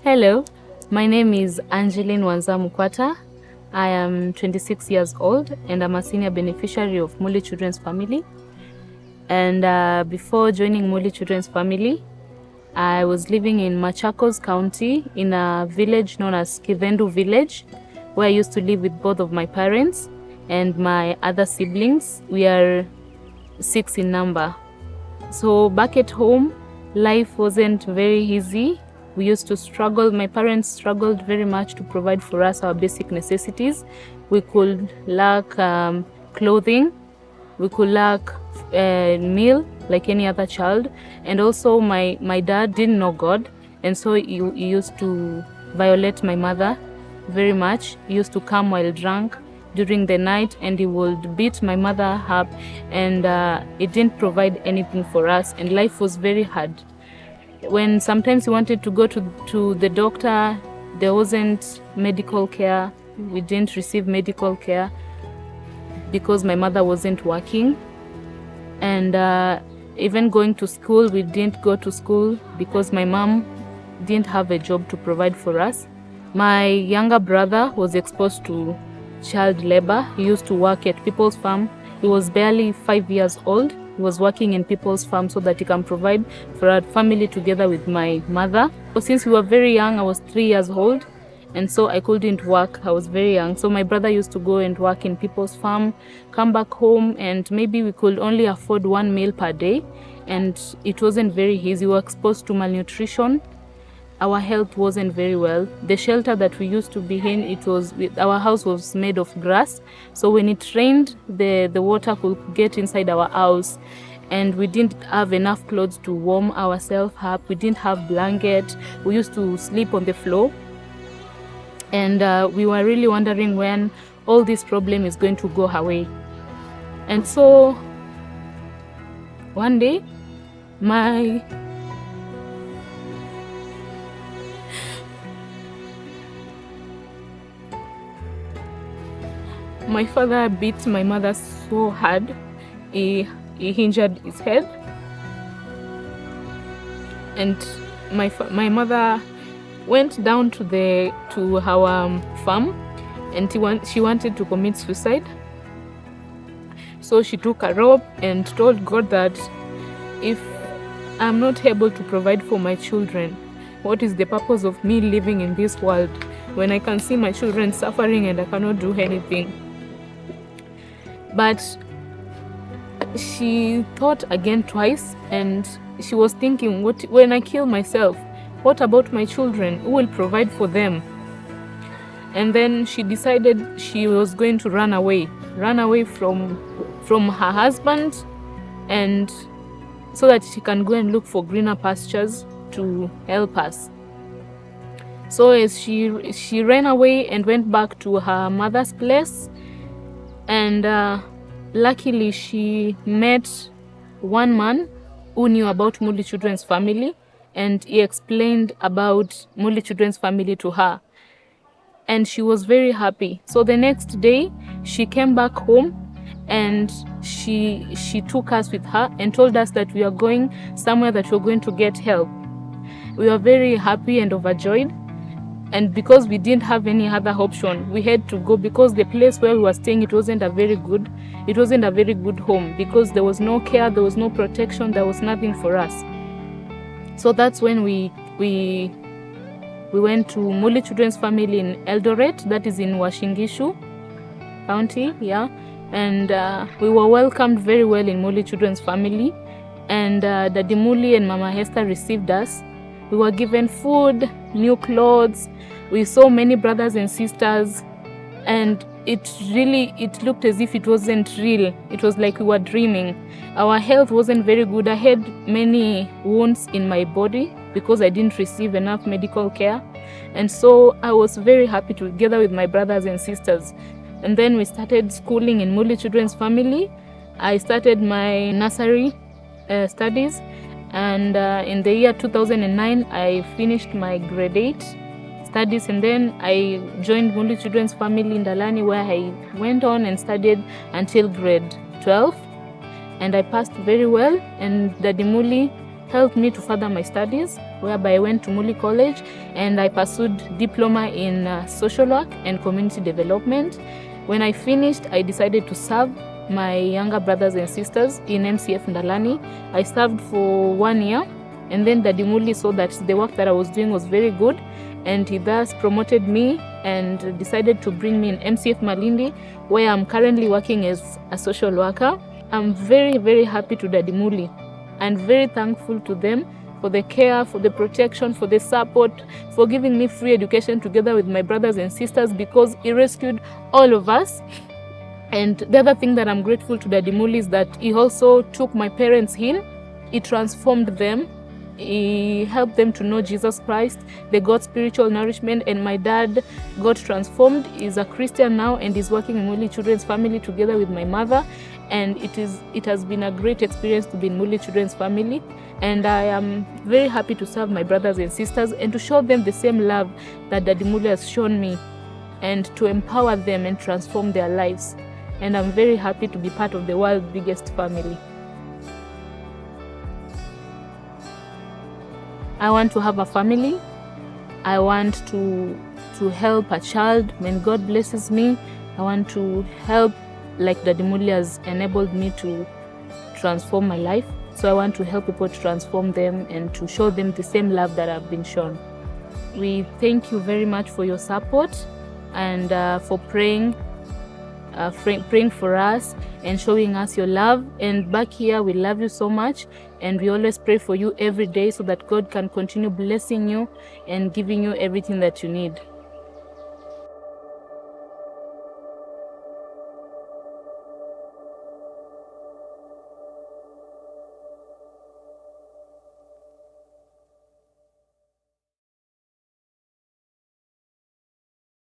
Hello, my name is Angeline Wanza. I am 26 years old and I'm a senior beneficiary of Mully Children's Family. And before joining Mully Children's Family, I was living in Machakos County in a village known as Kivendu Village, where I used to live with both of my parents and my other siblings. We are 6 in number. So back at home, life wasn't very easy. We used to struggle. My parents struggled very much to provide for us our basic necessities. We could lack clothing. We could lack meal like any other child. And also my dad didn't know God. And so he used to violate my mother very much. He used to come while drunk during the night and he would beat my mother up, and it didn't provide anything for us, and life was very hard. When sometimes we wanted to go to the doctor, there wasn't medical care. We didn't receive medical care because my mother wasn't working. And even going to school, we didn't go to school because my mom didn't have a job to provide for us. My younger brother was exposed to child labor. He used to work at people's farm. He was barely 5 years old. He was working in people's farm so that he can provide for our family together with my mother. So since we were very young, I was 3 years old, and so I couldn't work. I was very young. So my brother used to go and work in people's farm, come back home, and maybe we could only afford 1 meal per day. And it wasn't very easy. We were exposed to malnutrition. Our health wasn't very well. The shelter that we used to be in, our house was made of grass. So when it rained, the water could get inside our house. And we didn't have enough clothes to warm ourselves up. We didn't have blanket. We used to sleep on the floor. And we were really wondering when all this problem is going to go away. And so one day, my father beat my mother so hard, he injured his head. And my mother went down to our farm, and she wanted to commit suicide. So she took a rope and told God that if I'm not able to provide for my children, what is the purpose of me living in this world when I can see my children suffering and I cannot do anything? But she thought again twice, and she was thinking, when I kill myself, what about my children? Who will provide for them? And then she decided she was going to run away from her husband, and so that she can go and look for greener pastures to help us. So as she ran away and went back to her mother's place, and luckily she met one man who knew about Mully Children's Family, and he explained about Mully Children's Family to her, and she was very happy. So the next day she came back home, and she took us with her and told us that we are going somewhere, that we're going to get help. We were very happy and overjoyed. And because we didn't have any other option, we had to go, because the place where we were staying, it wasn't a very good home, because there was no care, there was no protection, there was nothing for us. So that's when we went to Mully Children's Family in Eldoret, that is in Washingishu County, yeah. And we were welcomed very well in Mully Children's Family, and Daddy Mully and Mama Hester received us. We were given food, new clothes. We saw many brothers and sisters, and it looked as if it wasn't real. It was like we were dreaming. Our health wasn't very good. I had many wounds in my body because I didn't receive enough medical care. And so I was very happy together with my brothers and sisters. And then we started schooling in Mully Children's Family. I started my nursery studies. And in the year 2009, I finished my grade 8 studies, and then I joined Mully Children's Family in Dalani, where I went on and studied until grade 12, and I passed very well, and Daddy Mully helped me to further my studies. whereby I went to Mully College and I pursued diploma in social work and community development. When I finished, I decided to serve my younger brothers and sisters in MCF Ndalani. I served for 1 year, and then Daddy Mully saw that the work that I was doing was very good, and he thus promoted me and decided to bring me in MCF Malindi, where I'm currently working as a social worker. I'm very, very happy to Daddy Mully and very thankful to them for the care, for the protection, for the support, for giving me free education together with my brothers and sisters, because he rescued all of us. And the other thing that I'm grateful to Daddy Mully is that he also took my parents in, he transformed them, he helped them to know Jesus Christ, they got spiritual nourishment, and my dad got transformed. He's a Christian now and is working in Mully Children's Family together with my mother, and it has been a great experience to be in Mully Children's Family, and I am very happy to serve my brothers and sisters and to show them the same love that Daddy Mully has shown me, and to empower them and transform their lives. And I'm very happy to be part of the world's biggest family. I want to have a family. I want to help a child when God blesses me. I want to help like Daddy Mully has enabled me to transform my life. So I want to help people to transform them and to show them the same love that I've been shown. We thank you very much for your support and for praying for us and showing us your love. And back here, we love you so much, and we always pray for you every day so that God can continue blessing you and giving you everything that you need.